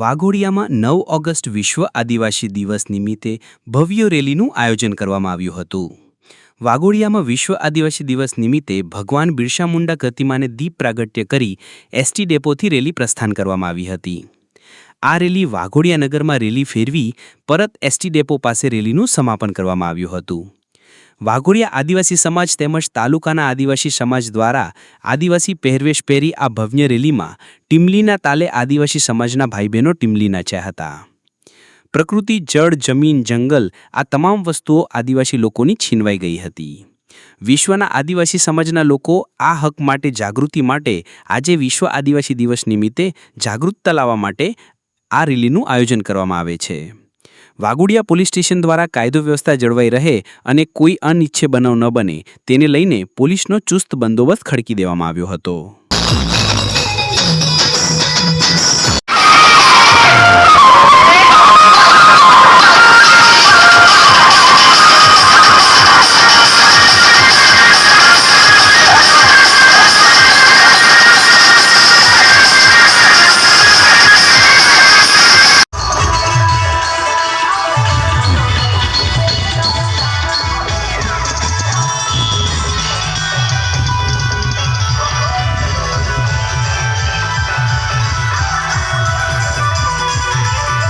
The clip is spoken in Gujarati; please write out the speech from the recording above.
વાઘોડિયામાં 9 ઓગસ્ટ વિશ્વ આદિવાસી દિવસ નિમિત્તે ભવ્ય રેલીનું આયોજન કરવામાં આવ્યું હતું। વાઘોડિયામાં વિશ્વ આદિવાસી દિવસ નિમિત્તે ભગવાન બિરસા મુંડા પ્રતિમાને દીપ પ્રાગટ્ય કરી એસટી ડેપોથી રેલી પ્રસ્થાન કરવામાં આવી હતી। આ રેલી વાઘોડિયા નગરમાં રેલી ફેરવી પરત એસટી ડેપો પાસે રેલીનું સમાપન કરવામાં આવ્યું હતું। વાઘોડિયા આદિવાસી સમાજ તેમજ તાલુકાના આદિવાસી સમાજ દ્વારા આદિવાસી પહેરવેશ પહેરી આ ભવ્ય રેલીમાં ટીમલીના તાલે આદિવાસી સમાજના ભાઈ બહેનો ટીમલી નાચ્યા હતા। પ્રકૃતિ, જળ, જમીન, જંગલ આ તમામ વસ્તુઓ આદિવાસી લોકોની છીનવાઈ ગઈ હતી। વિશ્વના આદિવાસી સમાજના લોકો આ હક માટે જાગૃતિ માટે આજે વિશ્વ આદિવાસી દિવસ નિમિત્તે જાગૃતતા લાવવા માટે આ રેલીનું આયોજન કરવામાં આવે છે। વાઘોડિયા પોલીસ સ્ટેશન દ્વારા કાયદો વ્યવસ્થા જળવાઈ રહે અને કોઈ અનિચ્છનીય બનાવ ન બને તેને લઈને પોલીસનો ચુસ્ત બંદોબસ્ત ખડકી દેવામાં આવ્યો હતો।